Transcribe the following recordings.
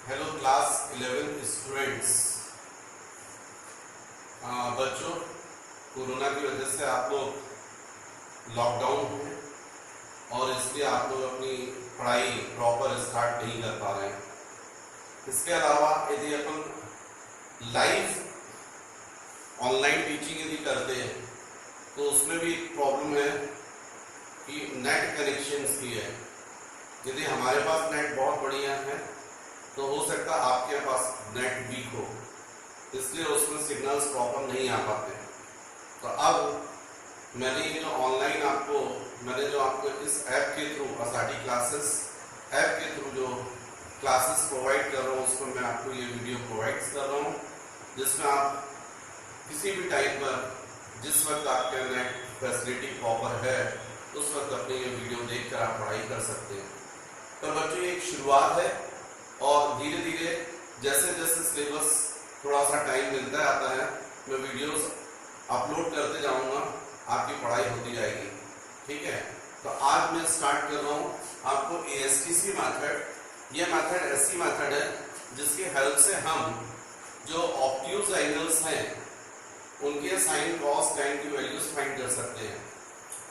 Hello class 11 students. बच्चों, corona की वजह से आप लोग लॉकडाउन हैं और इसलिए आप लोग अपनी पढ़ाई प्रॉपर स्टार्ट नहीं कर पा रहे हैं। इसके अलावा यदि अपन लाइव ऑनलाइन टीचिंग यदि करते हैं तो उसमें भी प्रॉब्लम है कि नेट कनेक्शंस की है। यदि हमारे पास नेट बहुत बढ़िया है तो हो सकता है आपके पास नेट वीक हो, इसलिए उसमें सिग्नल्स प्रॉपर नहीं आ पाते। तो अब मैंने जो आपको इस ऐप के थ्रू आसाटी क्लासेस ऐप के थ्रू जो क्लासेस प्रोवाइड कर रहा हूँ उसको मैं आपको ये वीडियो प्रोवाइड कर रहा हूँ, जिसमें आप किसी भी टाइम पर जिस वक्त आपका नेट फैसिलिटी प्रॉपर है उस वक्त अपने ये वीडियो देखकर आप पढ़ाई कर सकते हैं। तो बच्चों, ये एक शुरुआत है और धीरे धीरे जैसे जैसे सिलेबस थोड़ा सा टाइम मिलता आता है मैं वीडियोस अपलोड करते जाऊंगा, आपकी पढ़ाई होती जाएगी। ठीक है, तो आज मैं स्टार्ट कर रहा हूँ आपको ASTC मेथड। ये मेथड ऐसी मेथड है जिसकी हेल्प से हम जो ऑब्ट्यूज एंगल्स हैं उनके साइन कॉस टैन की वैल्यूज फाइंड कर सकते हैं।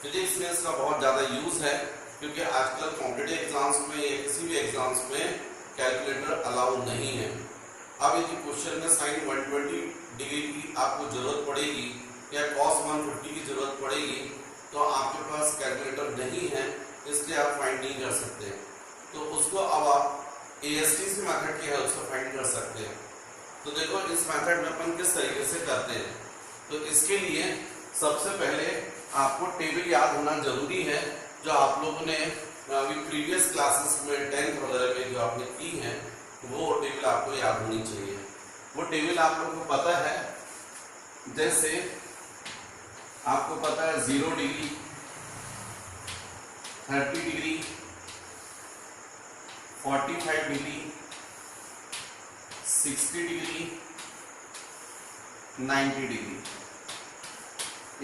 फिजिक्स में इसका बहुत ज़्यादा यूज है क्योंकि आजकल कॉम्पिटिटिव एग्जाम्स में या किसी भी एग्जाम्स में कैलकुलेटर अलाउ नहीं है। अब यदि क्वेश्चन में साइन 120 डिग्री की आपको जरूरत पड़ेगी या कॉस 150 की जरूरत पड़ेगी तो आपके पास कैलकुलेटर नहीं है, इसलिए आप फाइंड नहीं कर सकते। तो उसको अब आप ASTC मेथड की हेल्प से फाइंड कर सकते हैं। तो देखो इस मेथड में अपन किस तरीके से करते हैं। तो इसके लिए सबसे पहले आपको टेबल याद होना जरूरी है, जो आप लोगों ने अभी प्रीवियस क्लासेस में 10th वगैरह में जो आपने की है वो टेबल आपको याद होनी चाहिए। वो टेबल आप लोगों को पता है, जैसे आपको पता है 0 degree, 30 degree, 45 degree, 60 degree, 90 degree.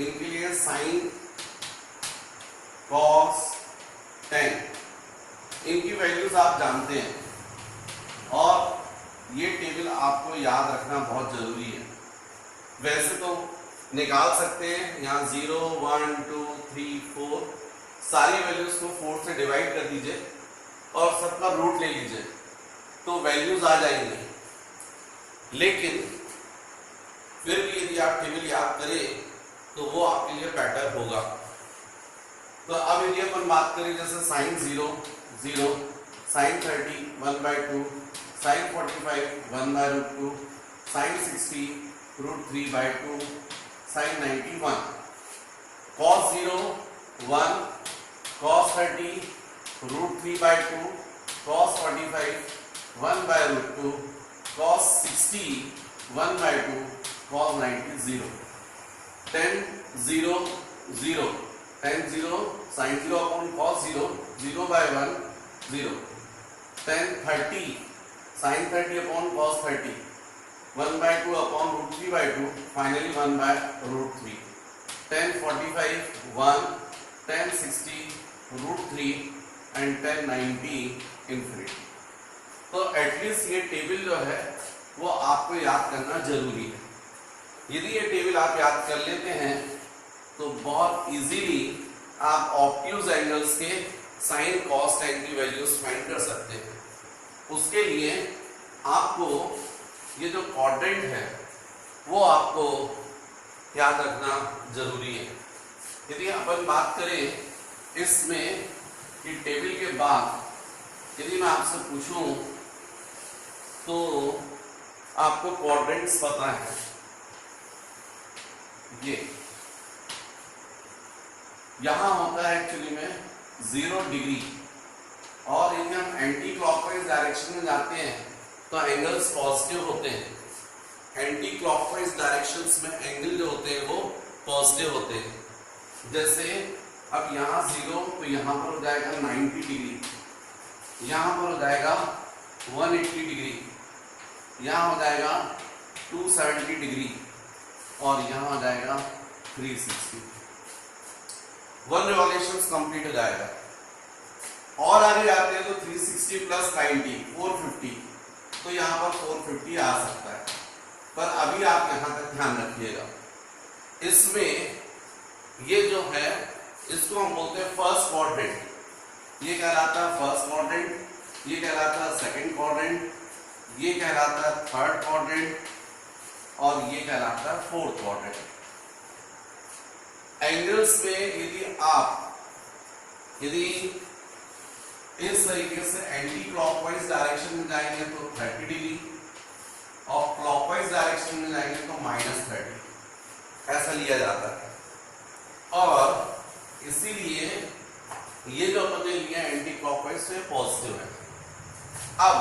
इनके लिए साइन कॉस टैन इनकी वैल्यूज आप जानते हैं और ये टेबल आपको याद रखना बहुत जरूरी है। वैसे तो निकाल सकते हैं, यहाँ 0 1 2 3 4 सारी वैल्यूज को 4 से डिवाइड कर दीजिए और सबका रूट ले लीजिए तो वैल्यूज आ जाएंगी। लेकिन फिर भी यदि आप टेबल याद करें तो वो आपके लिए बेटर होगा। तो अब यदि अपन बात करें जैसे sine 0 0, sine 30 1/2, sine 45 1/√2, sine 60 √3/2, sine 90 1, cos 0 1, cos 30 √3/2, cos 45 1/√2, cos 60 1/2, cos 90 0, tan 0 0, tan 0 sin 0 upon cos 0 0/1 0, tan 30 sin 30 upon cos 30 1/2 upon √3/2, finally 1/√3, tan 45 1, tan 60 √3 and tan 90 infinity। तो एटलीस्ट ये टेबल जो है वो आपको याद करना जरूरी है। यदि ये टेबल आप याद कर लेते हैं तो बहुत इजीली आप ऑब्ट्यूज एंगल्स के साइन कॉस टैन की वैल्यूज फाइंड कर सकते हैं। उसके लिए आपको ये जो क्वाड्रेंट है वो आपको याद रखना जरूरी है। यदि अपन बात करें इसमें कि टेबल के बाद यदि मैं आपसे पूछूं तो आपको क्वाड्रेंट्स पता है, ये यहां होता है एक्चुअली में 0 डिग्री और इनमें हम एंटी क्लॉकवाइज डायरेक्शन में जाते हैं तो एंगल्स पॉजिटिव होते हैं। एंटी क्लॉकवाइज डायरेक्शंस में एंगल जो होते हैं वो पॉजिटिव होते हैं। जैसे अब यहाँ 0 तो यहाँ पर हो जाएगा 90 डिग्री, यहाँ पर हो जाएगा 180 डिग्री, यहाँ हो जाएगा 270 डिग्री और यहाँ हो जाएगा 360। 1 रिवॉल्यूशन कंप्लीट हो जाएगा। और आगे जाते हैं तो 360 प्लस 90 450, तो यहाँ पर 450 आ सकता है। पर अभी आप यहाँ तक ध्यान रखिएगा, इसमें ये जो है इसको हम बोलते हैं फर्स्ट क्वाड्रेंट, ये कहलाता है फर्स्ट क्वाड्रेंट, ये कहलाता है सेकंड क्वाड्रेंट, ये कहलाता है थर्ड क्वाड्रेंट और ये कहलाता है फोर्थ क्वाड्रेंट। एंगल्स में यदि इस तरीके से एंटी क्लॉकवाइज डायरेक्शन में जाएंगे तो 30 डिग्री और क्लॉकवाइज डायरेक्शन में जाएंगे तो -30, ऐसा लिया जाता है। और इसीलिए ये जो अपन ने लिया एंटी क्लॉकवाइज से पॉजिटिव है। अब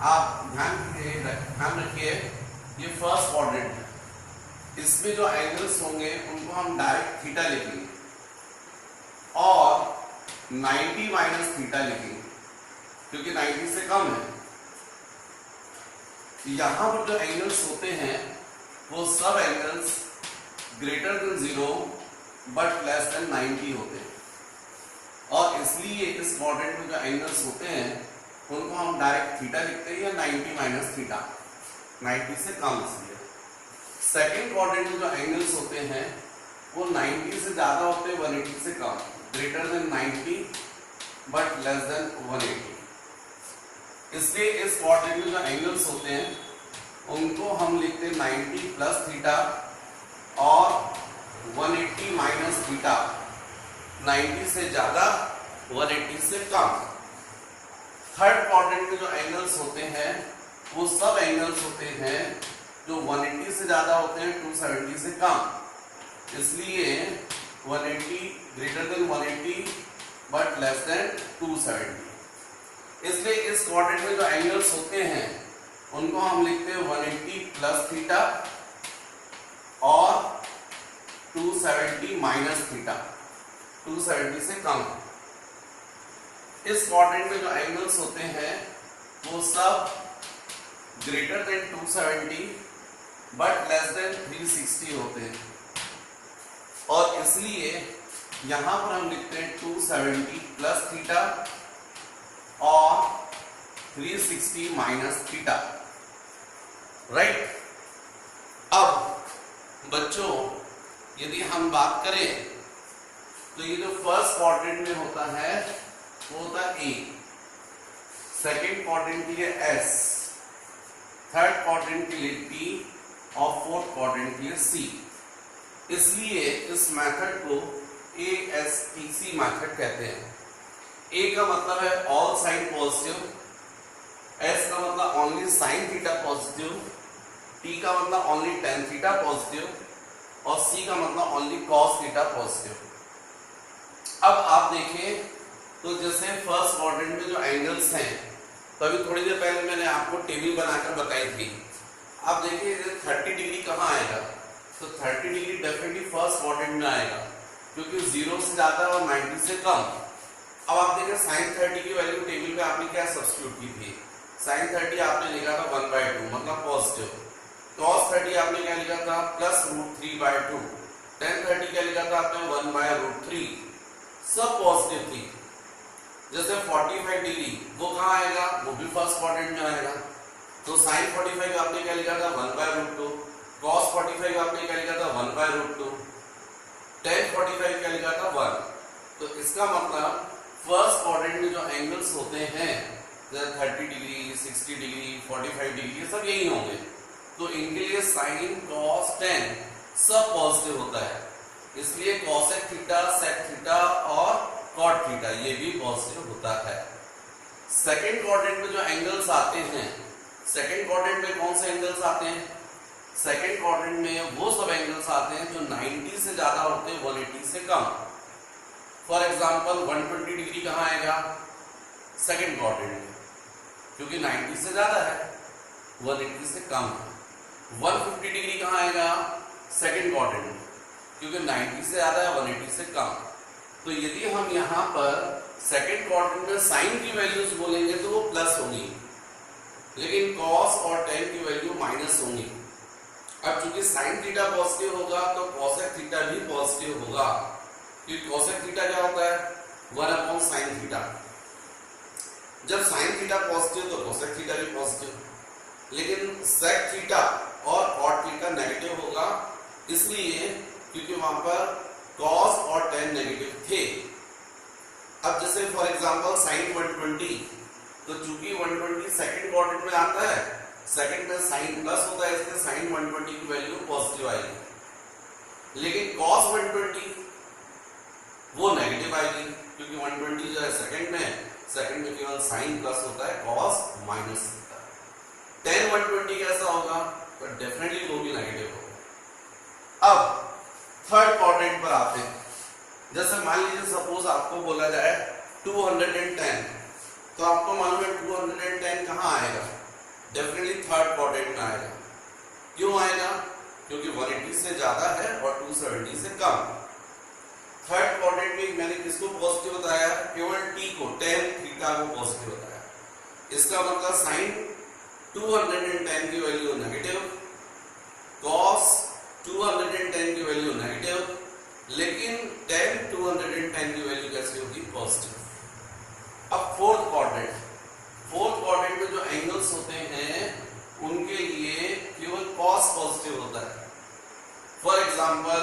आप ध्यान रखिए, ये फर्स्ट क्वाड्रेंट है, इसमें जो एंगल्स होंगे उनको हम डायरेक्ट थीटा लिखेंगे और 90 माइनस थीटा लिखेंगे क्योंकि 90 से कम है। यहां पर जो एंगल्स होते हैं वो सब angles greater than 0 but less then 90 होते हैं और इसलिए इस क्वाड्रेंट में जो एंगल्स होते हैं उनको हम डायरेक्ट थीटा लिखते हैं या 90 माइनस थीटा, 90 से कम। इसलिए सेकेंड क्वाड्रेंट में जो एंगल्स होते हैं वो 90 से ज्यादा होते हैं, 180 से कम, greater than 90 but less than 180। इसलिए इस क्वाड्रेंट में जो एंगल्स होते हैं उनको हम लिखते हैं 90 प्लस थीटा और 180 माइनस थीटा, 90 से ज्यादा 180 से कम। थर्ड क्वाड्रेंट में जो एंगल्स होते हैं वो सब एंगल्स होते हैं जो 180 से ज्यादा होते हैं, 270 से कम, इसलिए 180 greater than 180 but less then 270। इसलिए इस क्वाड्रेंट में जो एंगल्स होते हैं उनको हम लिखते हैं 180 प्लस थीटा और 270 माइनस थीटा, 270 से कम। इस क्वाड्रेंट में जो एंगल्स होते हैं वो सब greater than 270 but less then 360 होते हैं और इसलिए यहां पर हम लिखते हैं 270 प्लस थीटा और 360 माइनस थीटा, राइट। अब बच्चों यदि हम बात करें तो ये जो फर्स्ट क्वाड्रेंट में होता है वो होता है ए, सेकेंड क्वाड्रेंट के लिए एस, थर्ड क्वाड्रेंट के लिए टी और फोर्थ क्वाड्रेंट के लिए सी। इसलिए इस मेथड को ASTC मेथड कहते हैं। ए का मतलब है ऑल साइन पॉजिटिव, एस का मतलब only sine theta positive, T का मतलब ओनली टेन थीटा पॉजिटिव और सी का मतलब ओनली कॉस थीटा पॉजिटिव। अब आप देखें तो जैसे फर्स्ट क्वाड्रेंट में जो एंगल्स हैं तो अभी थोड़ी देर पहले मैंने आपको टेबल बनाकर बताई थी। आप देखिए 30 डिग्री कहाँ आएगा, तो 30 डिग्री डेफिनेटली फर्स्ट क्वाड्रेंट में आएगा क्योंकि 0 से ज्यादा और 90 से कम। अब आप देखें sin 30 की वैल्यू टेबल पे आपने क्या सब्स्टिट्यूट की थी, sin 30 आपने लिखा था 1/2 मतलब पॉजिटिव, cos 30 आपने क्या लिखा था +√3/2, tan 30 क्या लिखा था आपने 1/√3, सब पॉजिटिव थी। जैसे 45 डिग्री वो कहाँ आएगा, वो भी फर्स्ट क्वाड्रेंट में आएगा, तो sin 45 आपने क्या लिखा था 1/√2, cos 45 आपने क्या लिखा था 1/√2, tan 45 क्या लिखा था 1। तो इसका मतलब फर्स्ट क्वाड्रेंट में जो एंगल्स होते हैं जैसे 30 डिग्री, 60 डिग्री, 45 डिग्री सब यही होंगे, तो इनके लिए sin, cos, tan सब पॉजिटिव होता है। इसलिए cosec थीटा, sec थीटा और cot थीटा ये भी पॉजिटिव होता है। सेकेंड क्वाड्रेंट में जो एंगल्स आते हैं, सेकेंड क्वाड्रेंट में कौन से एंगल्स आते हैं, सेकेंड क्वाड्रेंट में वो सब एंगल्स आते हैं जो 90 से ज्यादा होते हैं, 180 से कम। फॉर एग्जांपल 120 डिग्री कहाँ आएगा, सेकेंड क्वाड्रेंट में, क्योंकि 90 से ज्यादा है, 180 से कम है। 150 डिग्री कहाँ आएगा, सेकेंड क्वाड्रेंट में, क्योंकि 90 से ज्यादा है, 180 से कम। तो यदि हम यहाँ पर सेकेंड क्वाड्रेंट में साइन की वैल्यूज बोलेंगे तो वो प्लस होंगी, लेकिन कॉस और टेन की वैल्यू माइनस होंगी। अब चूंकि साइन थीटा पॉजिटिव होगा तो कॉसेक थीटा भी पॉजिटिव होगा, क्योंकि कॉसेक थीटा क्या होता है 1/sin थीटा। जब साइन थीटा पॉजिटिव तो कोसेक थीटा भी पॉजिटिव, लेकिन सेक थीटा और कॉट थीटा नेगेटिव होगा, इसलिए क्योंकि वहां पर कॉस और टेन नेगेटिव थे। अब जैसे फॉर एग्जांपल साइन 120, तो चूंकि 120 सेकंड क्वाड्रेंट में आता है, सेकंड में साइन प्लस होता है, इसलिए साइन 120 की वैल्यू पॉजिटिव आएगी। लेकिन कॉस 120 वो नेगेटिव आएगी, क्योंकि 120 जो है सेकंड में केवल साइन प्लस होता है, कॉस माइनस होता है। टेन 120 कैसा होगा, तो डेफिनेटली वो भी नेगेटिव होगा। अब थर्ड क्वाड्रेंट पर आते हैं। जैसे मान लीजिए सपोज आपको बोला जाए 210, तो आपको मालूम है 210 कहाँ आएगा, डेफिनेटली थर्ड क्वाड्रेंट में आएगा। क्यों आएगा, क्योंकि 180 से ज्यादा है और 270 से कम। थर्ड क्वाड्रेंट में मैंने किसको पॉजिटिव बताया, केवल टी को, टेन थीटा को पॉजिटिव बताया। इसका मतलब साइन 210 की वैल्यू नेगेटिव, कॉस 210 की वैल्यू नेगेटिव, लेकिन टेन 210 की वैल्यू कैसी होगी, पॉजिटिव। अब फोर्थ क्वाड्रेंट में जो एंगल्स होते हैं उनके लिए केवल कॉस पॉजिटिव होता है। फॉर एग्जांपल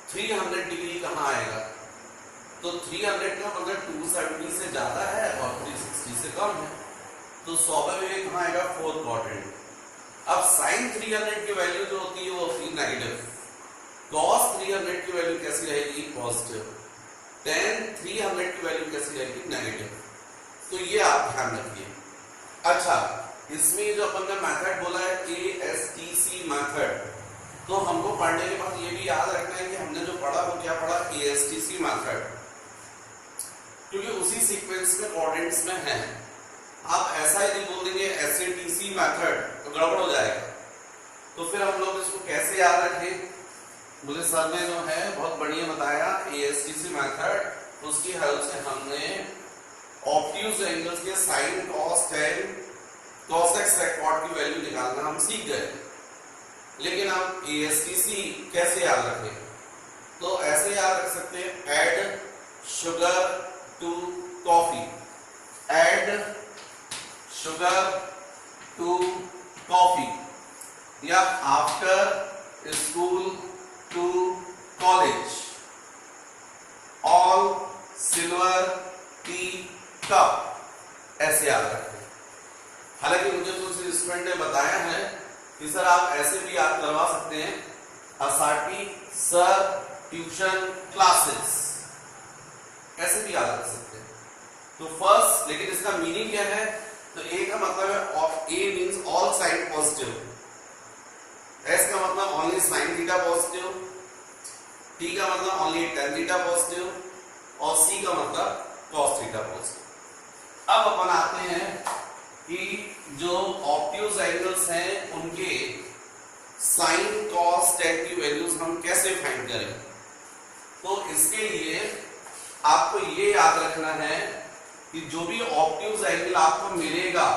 300 डिग्री कहाँ आएगा, तो 300 का मतलब 270 से ज्यादा है और 360 से कम है, तो स्वाभाविक कहाँ आएगा, फोर्थ क्वाड्रेंट। अब साइन 300 की वैल्यू जो होती है वो होती है नेगेटिव, कॉस 300 की वैल्यू कैसी रहेगी, पॉजिटिव, टेन 300 की वैल्यू कैसी रहेगी, नेगेटिव। तो ये आप ध्यान रखिए। अच्छा, इसमें जो अपन ने मेथड बोला है ASTC मेथड, तो हमको पढ़ने के बाद ये भी याद रखना है कि हमने जो पढ़ा वो क्या पढ़ा, ASTC मेथड, क्योंकि उसी सीक्वेंस में कोऑर्डिनेट्स में है। आप ऐसा यदि बोल देंगे SATC मेथड तो गड़बड़ हो जाएगा। तो फिर हम लोग इसको कैसे याद रखें, मुझे सर ने जो है बहुत बढ़िया बताया ASTC मेथड, उसकी हेल्प से हमने ऑब्ट्यूज एंगल्स के साइन, कॉस, टेन, कॉसेक, सेक, कॉट की वैल्यू निकालना हम सीख गए। लेकिन आप ASTC कैसे याद रखें, तो ऐसे याद रख सकते हैं, add sugar to coffee, add sugar to coffee, या after school to college, all silver tea cup, ऐसे याद रखें। हालांकि मुझे तो स्टूडेंट ने बताया है कि सर आप ऐसे भी याद करवा सकते हैं, असाटी सर ट्यूशन क्लासेस, ऐसे भी याद रख सकते हैं। तो फर्स्ट, लेकिन इसका मीनिंग क्या है, तो ए का मतलब है A means all sine positive, S का मतलब only sine theta positive, T का मतलब ओनली टेन थीटा पॉजिटिव, और सी का मतलब कॉस थीटा पॉजिटिव। अब अपन आते हैं कि जो ऑब्ट्यूज एंगल्स हैं उनके साइन, कॉस, टेन की वैल्यूज हम कैसे फाइंड करें। तो इसके लिए आपको ये याद रखना है कि जो भी ऑब्ट्यूज एंगल आपको मिलेगा,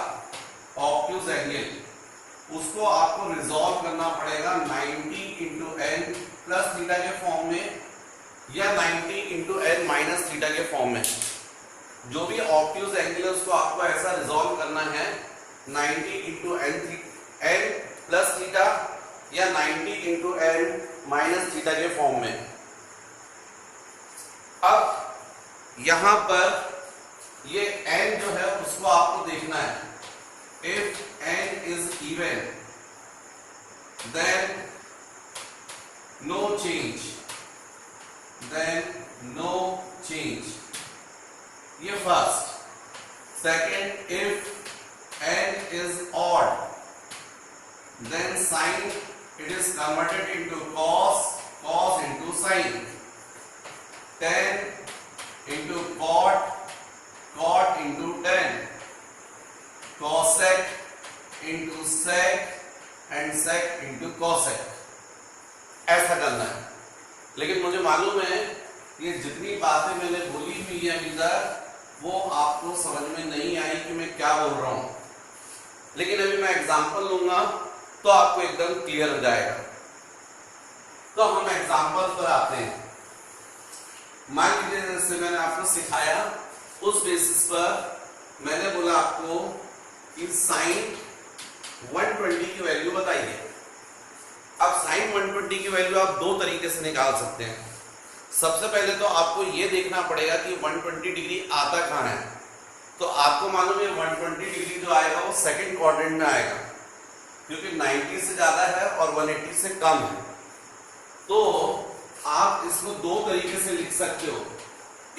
ऑब्ट्यूज एंगल, उसको आपको रिजॉल्व करना पड़ेगा 90 इंटू एन प्लस थीटा के फॉर्म में, या 90 इंटू एन माइनस थीटा के फॉर्म में। जो भी ऑब्ट्यूज एंगल है उसको आपको ऐसा रिजॉल्व करना है 90 इंटू एन प्लस थीटा या 90 इंटू एन माइनस थीटा के फॉर्म में। अब यहां पर ये n जो है उसको आपको देखना है, if n is even then no change, then no change, ये first. Second, if n is odd then sin it is converted into cos, cos into sin, tan into cot, cot into tan, cosec into sec and sec into cosec, ऐसा करना है। लेकिन मुझे मालूम है ये जितनी बातें मैंने बोली हुई है अभी तक वो आपको समझ में नहीं आई कि मैं क्या बोल रहा हूं, लेकिन अभी मैं एग्जांपल लूंगा तो आपको एकदम क्लियर हो जाएगा। तो हम एग्जांपल पर आते हैं। मान लीजिए जैसे मैंने आपको सिखाया उस बेसिस पर मैंने बोला आपको कि साइन 120 की वैल्यू बताइए। अब साइन 120 की वैल्यू आप दो तरीके से निकाल सकते हैं। सबसे पहले तो आपको ये देखना पड़ेगा कि 120 डिग्री आता कहाँ है। तो आपको मालूम है 120 डिग्री जो आएगा वो सेकंड क्वाड्रेंट में आएगा, क्योंकि 90 से ज्यादा है और 180 से कम है। तो आप इसको दो तरीके से लिख सकते हो।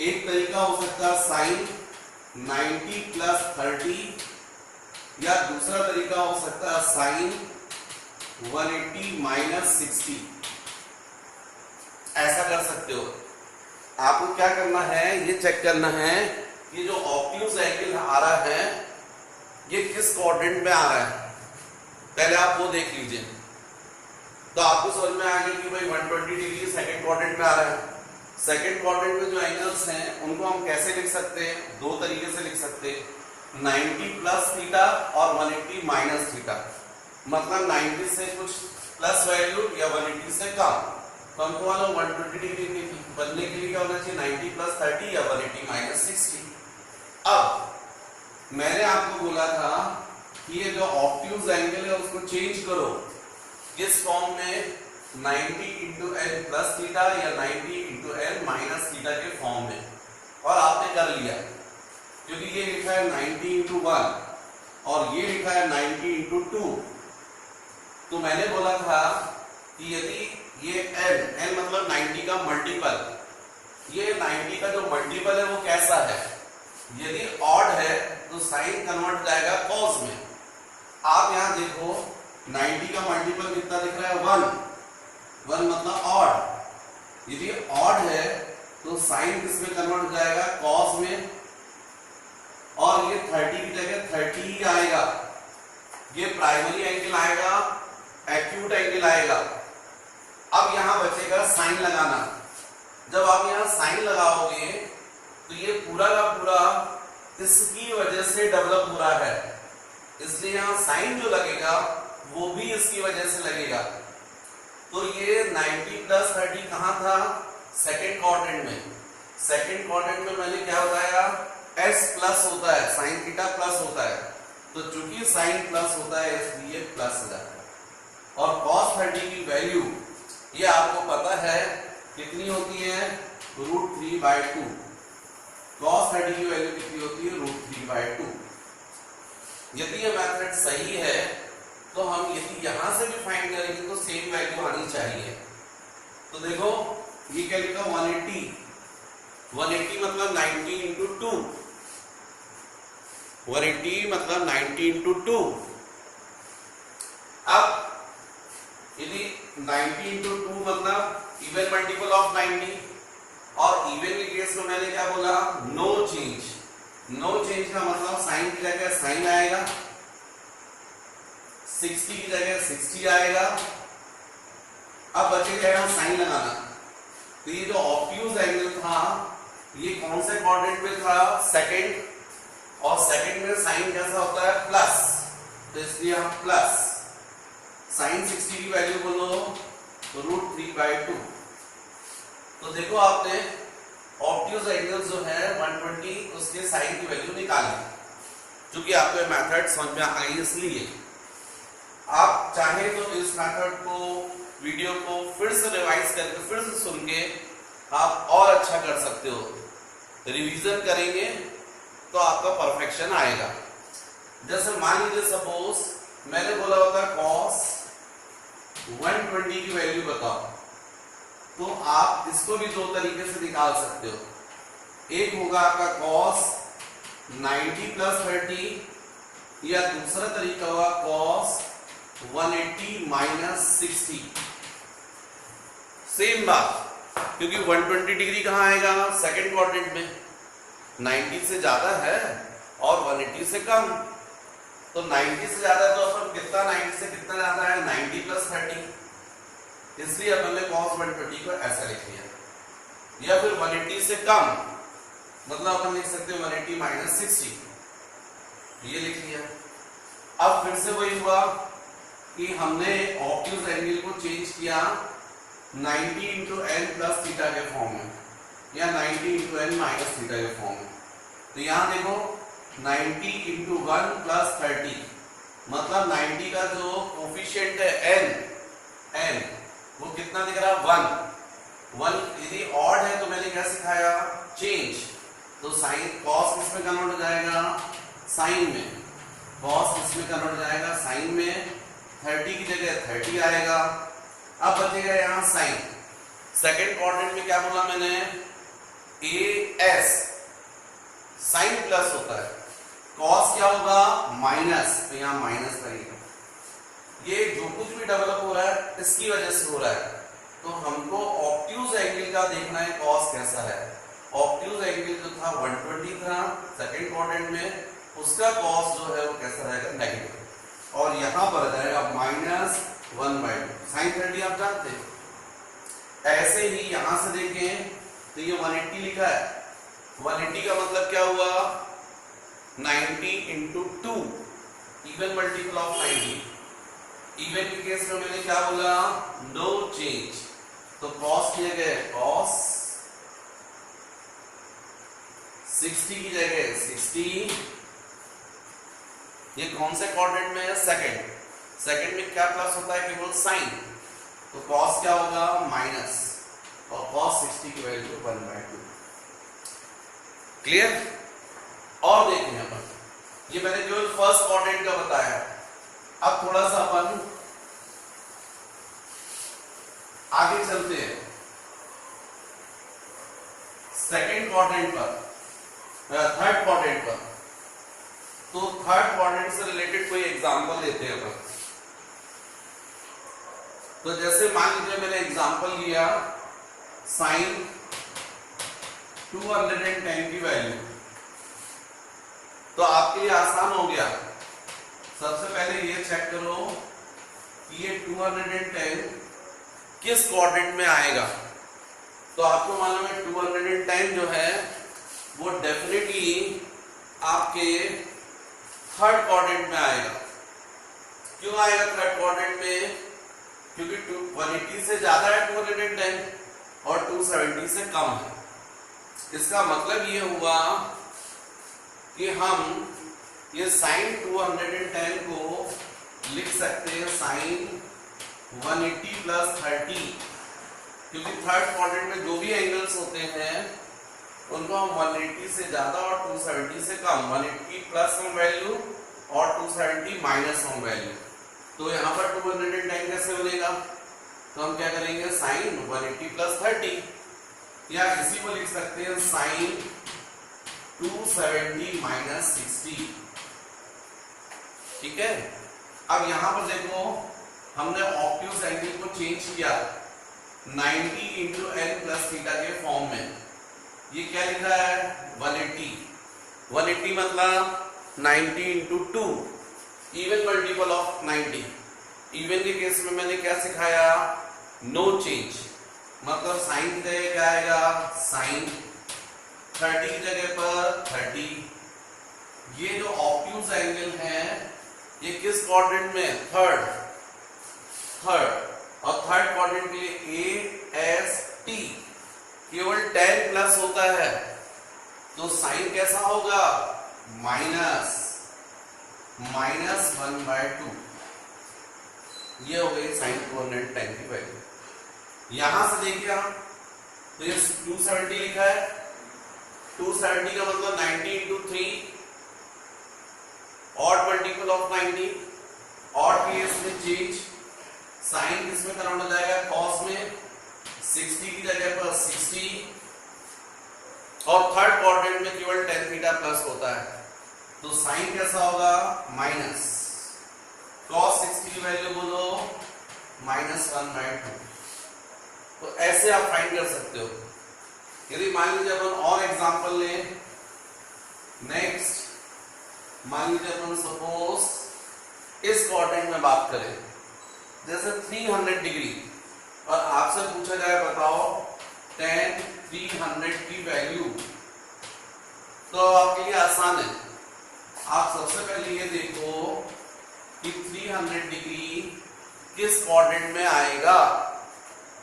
एक तरीका हो सकता है साइन 90 प्लस 30, या दूसरा तरीका हो सकता है साइन 180 माइनस 60। ऐसा कर सकते हो। आपको क्या करना है, ये चेक करना है कि जो ऑब्ट्यूज एंगल आ रहा है ये किस क्वाड्रेंट में आ रहा है, पहले आप वो देख लीजिए। तो आपको समझ में आ गया कि भाई 120 डिग्री सेकंड क्वाड्रेंट में आ रहा है। सेकंड क्वाड्रेंट में जो एंगल्स हैं उनको हम कैसे लिख सकते हैं, दो तरीके से लिख सकते हैं, 90 प्लस थीटा और 180 माइनस थीटा। मतलब 90 से कुछ प्लस वैल्यू या 180 से कम। तो हमको वाला 120 डिग्री बनने के लिए क्या होना चाहिए, 90 प्लस 30 या 180 माइनस 60। अब मैंने आपको बोला था कि ये जो ऑब्ट्यूज एंगल है उसको चेंज करो किस फॉर्म में, 90 इंटू एल प्लस थीटा या 90 इंटू एल माइनस थीटा के फॉर्म में। और आपने कर लिया, क्योंकि ये लिखा है 90 इंटू 1 और ये लिखा है 90 इंटू 2। तो मैंने बोला था कि यदि ये एल मतलब 90 का मल्टीपल, ये 90 का जो मल्टीपल है वो कैसा है, यदि ऑड है तो साइन कन्वर्ट जाएगा कॉस में। आप यहां देखो 90 का मल्टीपल कितना दिख रहा है, 1 मतलब ऑड। यदि ऑड है तो साइन किस में कन्वर्ट हो जाएगा, कॉस में। और ये 30 की जगह 30 ही आएगा। ये प्राइमरी एंगल आएगा, एक्यूट एंगल आएगा। अब यहां बचेगा साइन लगाना। जब आप यहां साइन लगाओगे तो ये पूरा का पूरा इसकी वजह से डेवलप हो रहा है, इसलिए यहां साइन जो लगेगा वो भी इसकी वजह से लगेगा। तो ये 90 प्लस 30 कहां था, सेकंड क्वाड्रेंट में। सेकंड क्वाड्रेंट में मैंने क्या बताया, s प्लस होता है, साइन थीटा प्लस होता है। तो चूंकि साइन प्लस होता है इसलिए प्लस हो जाता है। और cos 30 की वैल्यू ये आपको पता है कितनी होती है, √3/2। cos 30 की वैल्यू कितनी होती है, √3/2। यदि ये मेथड सही है तो हम यदि यहां से भी फाइंड करेंगे तो सेम वैल्यू आनी चाहिए। तो देखो ये क्या लिखा, 180 मतलब 90 इंटू 2, 180 मतलब 90 इंटू 2। अब यदि 90 इंटू 2 मतलब इवन मल्टीपल ऑफ 90, और इवन के केस में मैंने क्या बोला, नो चेंज। नो चेंज का मतलब साइन की जगह साइन आएगा, 60 की जगह 60 आएगा। अब बचेगा यहां साइन लगाना। तो ये जो ऑब्ट्यूज एंगल था ये कौन से क्वाड्रेंट में था, सेकंड। और सेकंड में साइन कैसा होता है, प्लस। तो इसलिए हम प्लस साइन 60 की वैल्यू बोलो √3/2। तो देखो आपने ऑब्ट्यूज एंगल जो है 120 उसके साइन की वैल्यू निकाली। क्योंकि आपको ये मेथड समझ में आई, इसलिए आप चाहे तो इस मेथड को, वीडियो को फिर से रिवाइज करके फिर से सुन के आप और अच्छा कर सकते हो। रिवीजन करेंगे तो आपका परफेक्शन आएगा। जैसे मान लीजिए सपोज मैंने बोला होता cos 120 की वैल्यू बताओ, तो आप इसको भी दो तरीके से निकाल सकते हो। एक होगा आपका cos 90 प्लस 30, या दूसरा तरीका होगा cos 180 माइनस 60। सेम बात, क्योंकि 120 डिग्री कहां आएगा, सेकंड क्वाड्रेंट में। 90 से ज्यादा है और 180 से कम। तो 90 से ज्यादा तो अपन कितना, 90 से कितना ज्यादा है, 90 प्लस 30। इसलिए अपन ने cos 120 को ऐसा लिख लिया। या फिर 180 से कम मतलब अपन लिख सकते हैं 180 माइनस 60, ये लिख लिया। अब फिर से वही हुआ कि हमने ऑब्ट्यूज एंगल को चेंज किया 90 इंटू एन प्लस थीटा के फॉर्म में, या 90 इंटू एन माइनस थीटा के फॉर्म में। तो यहां देखो 90 इंटू 1 प्लस 30, मतलब 90 का जो कोफिशिएंट है n वो कितना दिख रहा है 1। यदि ऑड है तो मैंने क्या सिखाया चेंज, तो साइन कॉस किसमें कन्वर्ट हो जाएगा साइन में, कॉस किसमें कन्वर्ट हो जाएगा साइन में, 30 की जगह 30 आएगा। अब बचेगा यहां साइन। सेकंड क्वाड्रेंट में क्या बोला मैंने ए एस साइन प्लस होता है, कॉस क्या होगा माइनस, तो यहां माइनस करेगा। ये जो कुछ भी डेवलप हो रहा है इसकी वजह से हो रहा है, तो हमको ऑब्ट्यूज एंगल का देखना है कॉस कैसा है। ऑब्ट्यूज एंगल जो था 120 था सेकंड क्वाड्रेंट में, उसका कॉस जो है वो कैसा रहेगा नेगेटिव, और यहां पर जाएगा -1/2 साइन 30 आप जानते हैं। ऐसे ही यहां से देखें तो ये 180 लिखा है, 180 का मतलब क्या हुआ 90 into 2 even multiple of 90। Even के केस में मैंने क्या बोला नो चेंज, तो कॉस की जगह कॉस, 60 की जगह 60। ये कौन से क्वाड्रेंट में है सेकंड में क्या प्लस होता है केवल साइन, तो कॉस क्या होगा माइनस, और कॉस 60 की वैल्यू 1/2। क्लियर। और देखें अपन, ये मैंने केवल फर्स्ट क्वाड्रेंट का बताया। अब थोड़ा सा अपन आगे चलते हैं सेकंड क्वाड्रेंट पर, थर्ड क्वाड्रेंट पर। तो थर्ड क्वाड्रेंट से रिलेटेड कोई एग्जांपल लेते हैं अपन। तो जैसे मान लीजिए मैंने एग्जांपल लिया साइन 210 की वैल्यू, तो आपके लिए आसान हो गया। सबसे पहले ये चेक करो कि ये 210 किस क्वाड्रेंट में आएगा। तो आपको मालूम है 210 जो है वो डेफिनेटली आपके थर्ड क्वाड्रेंट में आएगा। क्यों आएगा थर्ड क्वाड्रेंट में? क्योंकि 180 से ज्यादा है 210 और 270 से कम है। इसका मतलब ये हुआ कि हम ये साइन 210 को लिख सकते हैं साइन 180 प्लस 30, क्योंकि थर्ड क्वाड्रेंट में जो भी एंगल्स होते हैं उनको हम 180 से ज्यादा और 270 से कम, 180 प्लस सम वैल्यू और 270 माइनस सम वैल्यू। तो यहाँ पर 210 कैसे बनेगा? तो हम क्या करेंगे साइन 180 प्लस 30, या इसी को लिख सकते हैं साइन 270 माइनस 60। ठीक है। अब यहां पर देखो हमने ऑब्ट्यूज एंगल को चेंज किया 90 इंटू एन प्लस थीटा के फॉर्म में। ये क्या लिखा है 180, 180 मतलब 90 into 2 even multiple of 90। Even के केस में मैंने क्या सिखाया नो चेंज, मतलब साइन की जगह क्या आएगा साइन, 30 की जगह पर 30। ये जो ऑब्ट्यूज एंगल है ये किस क्वाड्रेंट में? थर्ड। और थर्ड क्वाड्रेंट के लिए ए एस टी केवल 10 प्लस होता है, तो साइन कैसा होगा -1/2। ये हो गई साइन 210 की वैल्यू। यहां से देखिए आप, तो ये 270 लिखा है, 270 का मतलब 90 into 3 odd multiple of 90। Odd के इसमें चेंज, साइन किसमें कन्वर्ट हो जाएगा कॉस में, 60 की जगह पर 60, और थर्ड क्वाड्रेंट में केवल 10 थीटा प्लस होता है, तो साइन कैसा होगा माइनस, कॉस 60 की वैल्यू बोलो -1/2। तो ऐसे आप फाइंड कर सकते हो। यदि मान लीजिए अपन और एग्जांपल लें, नेक्स्ट मान लीजिए अपन सपोज इस क्वाड्रेंट में बात करें, जैसे 300 डिग्री, और आपसे पूछा जाए बताओ tan 300 की वैल्यू, तो आपके लिए आसान है। आप सबसे पहले ये देखो कि 300 डिग्री किस क्वाड्रेंट में आएगा,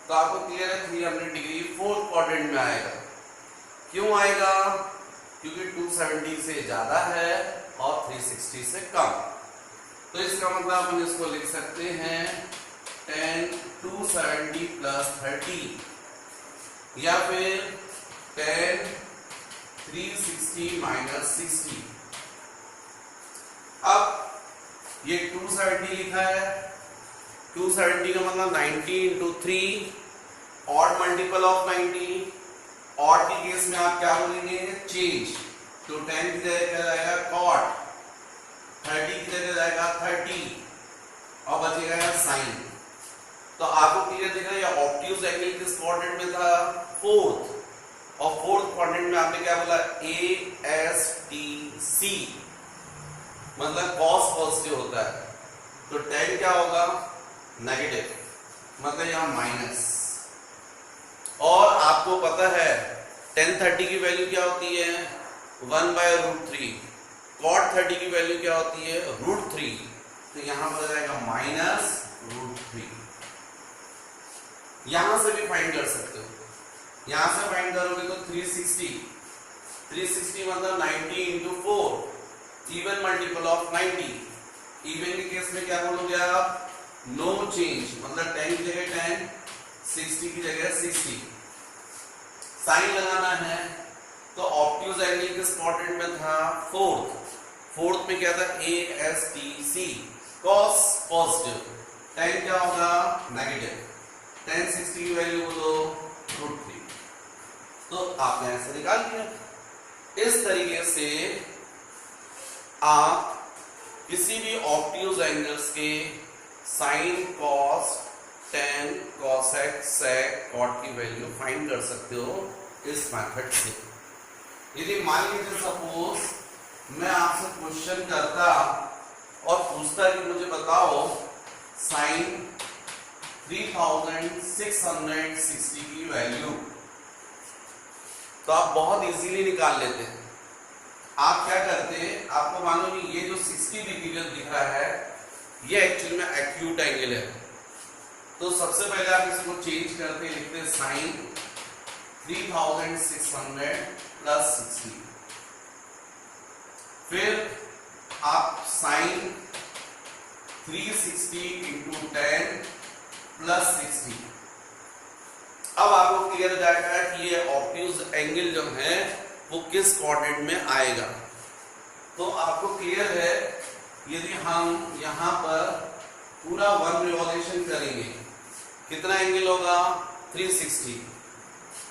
तो आपको क्लियर है 300 डिग्री फोर्थ क्वाड्रेंट में आएगा। क्यों आएगा? क्योंकि 270 से ज्यादा है और 360 से कम। तो इसका मतलब अपन इसको लिख सकते हैं tan 270 प्लस 30 या फिर tan 360 माइनस 60। अब ये 270 लिखा है, 270 का मतलब 90 into 3 odd multiple of 90। Odd के केस में आप क्या बोलेंगे, चेंज। तो 10 की जगह क्या जाएगा cot, 30 की जगह जाएगा 30 और बचेगा साइन। तो आपको क्लियर दिख रहा है ये ऑब्ट्यूज एंगल किस क्वाड्रेंट में था, फोर्थ। और फोर्थ क्वाड्रेंट में आपने क्या बोला, ASTC, मतलब कॉस पॉजिटिव होता है। तो tan क्या होगा, नेगेटिव, मतलब यहां माइनस। और आपको पता है tan 30 की वैल्यू क्या होती है, 1/√3। cot 30 की वैल्यू क्या होती है, √3। तो यहां पर जाएगा -√3। यहां से भी फाइंड कर सकते हो, यहां से फाइंड करोगे तो 360 मतलब 90 into 4, even multiple of 90। Even के केस में क्या बोलोगे आप, नो चेंज, मतलब 10 की जगह 10, 60 की जगह 60। साइन लगाना है तो ऑब्ट्यूज एंगल किस क्वाड्रेंट में था, फोर्थ में क्या था, ASTC, कॉस पॉजिटिव। tan क्या होगा, नेगेटिव। tan 60 की वैल्यू बोलो √3। तो आपने ऐसे निकाल लिया। इस तरीके से आप किसी भी ऑब्ट्यूज एंगल्स के sine, cos, tan, cosec, sec, cot की वैल्यू फाइंड कर सकते हो इस मेथड से। यदि मान लीजिए सपोज मैं आपसे क्वेश्चन करता और पूछता कि मुझे बताओ साइन 3660 की वैल्यू, तो आप बहुत इजीली निकाल लेते हैं। आप क्या करते हैं, आपको मालूम है ये जो 60 डिग्री दिख रहा है ये एक्चुअली में एक्यूट एंगल है। तो सबसे पहले आप इसको चेंज करके लिखते हैं साइन 3600 प्लस 60। फिर आप साइन 360 इंटू 10 प्लस 60। अब आपको क्लियर हो जाएगा कि ये ऑब्ट्यूज एंगल जो है वो किस क्वाड्रेंट में आएगा। तो आपको क्लियर है, यदि हम यहां पर पूरा 1 रिवॉल्यूशन करेंगे कितना एंगल होगा, 360।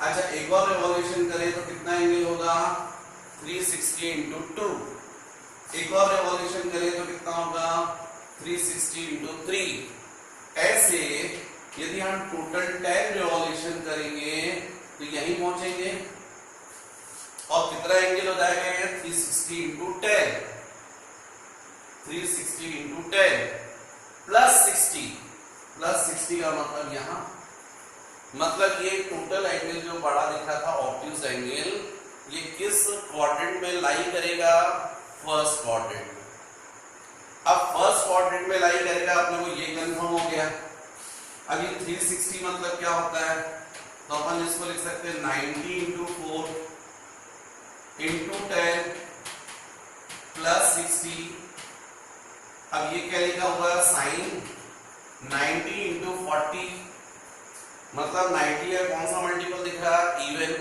अच्छा एक और रिवॉल्यूशन करें तो कितना एंगल होगा, 360 इंटू 2। एक और रिवॉल्यूशन करें तो कितना होगा, 360 इंटू 3। ऐसे यदि हम टोटल 10 रिवॉल्यूशन करेंगे तो यहीं पहुंचेंगे। और कितना एंगल हो जाएगा ये, 360 इंटू 10, 360 इंटू 10 प्लस 60। प्लस 60 का मतलब यहां, मतलब ये टोटल एंगल जो बड़ा दिखा था ऑब्ट्यूज एंगल, ये किस क्वाड्रेंट में लाई करेगा, फर्स्ट क्वाड्रेंट में। अब फर्स्ट क्वाड्रेंट में लाई करेगा, अपने को ये कंफर्म हो गया। अब ये 360 मतलब क्या होता है, तो अपन इसको लिख सकते हैं 90 इंटू 4 इंटू 10 प्लस 60। अब ये क्या लिखा हुआ है, साइन 90 इंटू 40, मतलब 90 का कौन सा मल्टीपल दिख रहा है, इवन।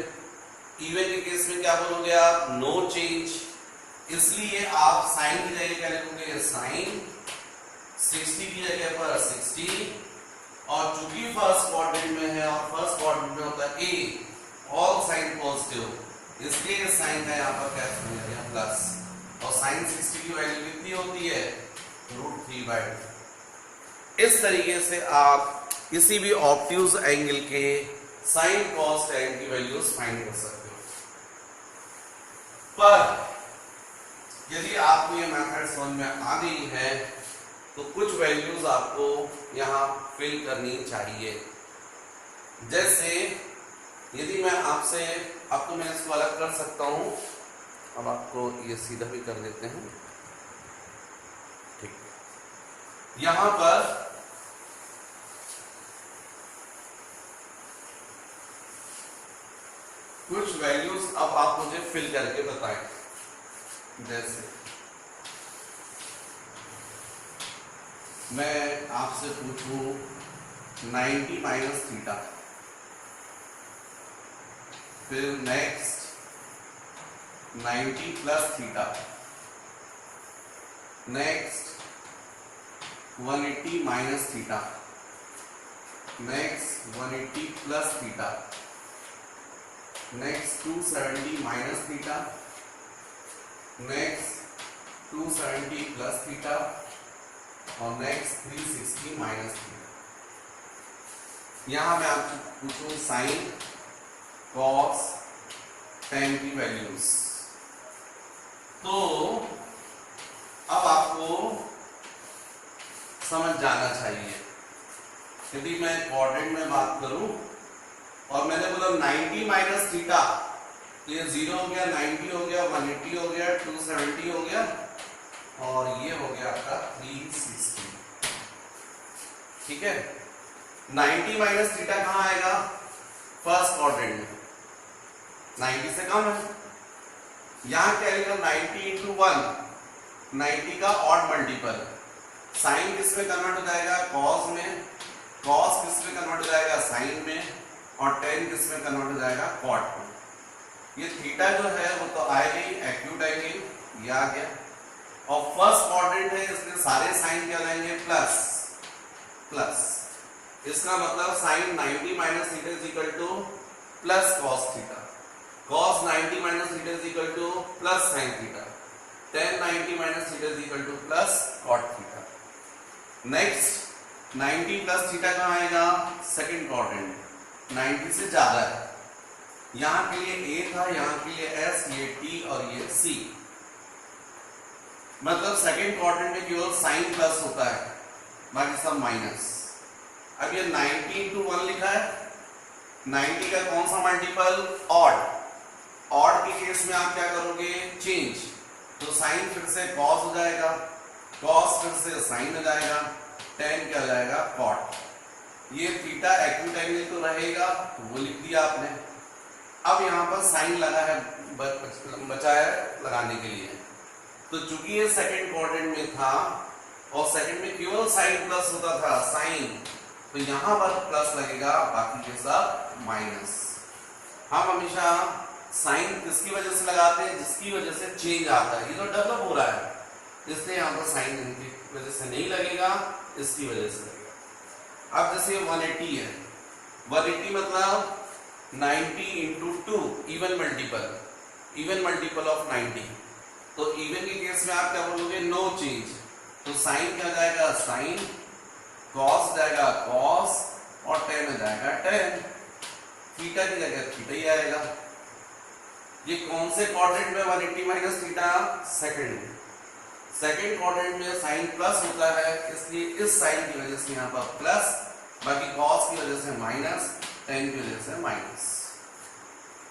इवन के केस में क्या बोलोगे आप, नो चेंज। इसलिए आप साइन की जगह क्या लिखोगे, साइन 60 की जगह पर 60। और चूंकि फर्स्ट क्वाड्रेंट में है और फर्स्ट क्वाड्रेंट में होता है ए, ऑल साइन पॉजिटिव, इसलिए साइन का यहाँ पर क्या समझ गया, प्लस। और साइन 60 की वैल्यू कितनी होती है, √3/2। इस तरीके से आप किसी भी ऑब्ट्यूज एंगल के साइन, कॉस, tan की वैल्यूज फाइंड कर सकते हो। पर यदि आपको ये मेथड समझ में आ गई है तो कुछ वैल्यूज आपको यहां फिल करनी चाहिए। जैसे यदि मैं आपसे, अब तो मैं इसको अलग कर सकता हूं, अब आपको ये सीधा भी कर देते हैं, ठीक। यहां पर कुछ वैल्यूज अब आप मुझे फिल करके बताएं। जैसे मैं आपसे पूछूं 90 माइनस थीटा, फिर next 90 plus theta, next 180 minus theta, next 180 plus theta, next 270 minus theta, next 270 plus theta और नेक्स्ट 360 माइनस थीटा। यहां मैं आपसे पूछूं साइन, कॉस, tan की वैल्यूज, तो अब आपको समझ जाना चाहिए। यदि मैं क्वाड्रेंट में बात करूं और मैंने बोला 90 माइनस थीटा, तो ये 0 हो गया, 90 हो गया, 180 हो गया, 270 हो गया और ये हो गया आपका 360। ठीक है, 90 माइनस थीटा कहां आएगा? फर्स्ट क्वाड्रेंट में, 90 से कम है। यहां क्या लिखा? 90 इंटू 1, 90 का ऑड मल्टीपल। साइन किस में कन्वर्ट हो जाएगा? कॉस में। कॉस किस में कन्वर्ट हो जाएगा? साइन में। और tan किस में कन्वर्ट हो जाएगा? कॉट में। ये थीटा जो है वो तो आएगा ही, एक्यूट आएंगे, ये आ गया। और फर्स्ट क्वाड्रेंट है इसलिए सारे साइन क्या लाएंगे? Plus plus. इसका मतलब sine 90 minus theta is equal to plus cos theta, cos 90 minus theta is equal to plus sine theta, tan 90 minus theta is equal to plus cot theta. Next 90 plus theta कहां आएगा? Second quadrant, 90 से ज्यादा है। यहां के लिए A था, यहां के लिए S, ये T और ये C। मतलब सेकंड क्वाड्रेंट में केवल साइन प्लस होता है, बाकी सब माइनस। अब ये 90 इंटू 1 लिखा है, 90 का कौन सा मल्टीपल? ऑड। ऑड के केस में आप क्या करोगे? चेंज। तो साइन फिर से कॉस हो जाएगा, कॉस फिर से साइन हो जाएगा, tan क्या हो जाएगा? कॉट। ये थीटा एक्यूट एंगल तो रहेगा, तो वो लिख दिया आपने। अब यहां पर साइन लगा है, बचा है लगाने के लिए। तो चूंकि ये सेकंड क्वाड्रेंट में था और सेकंड में केवल साइन प्लस होता था, साइन, तो यहां पर प्लस लगेगा, बाकी के सब माइनस। हम हमेशा साइन किसकी वजह से लगाते हैं? जिसकी वजह से चेंज आता है। ये तो डेवलप हो रहा है, इसलिए यहां पर साइन इनकी वजह से नहीं लगेगा, इसकी वजह से लगेगा। अब जैसे 180 है, 180 मतलब 90 into 2, even multiple, even multiple of 90। तो इवन के केस में आप क्या बोलोगे? No change. तो साइन क्या जाएगा? साइन, कॉस जाएगा कॉस और tan हो जाएगा tan। थीटा की जगह थीटा ही आएगा। ये कौन से क्वाड्रेंट में 180 माइनस थीटा? सेकंड में। सेकंड क्वाड्रेंट में साइन प्लस होता है, इसलिए इस साइन की वजह से यहाँ पर प्लस, बाकी कॉस की वजह से माइनस, tan की वजह से माइनस।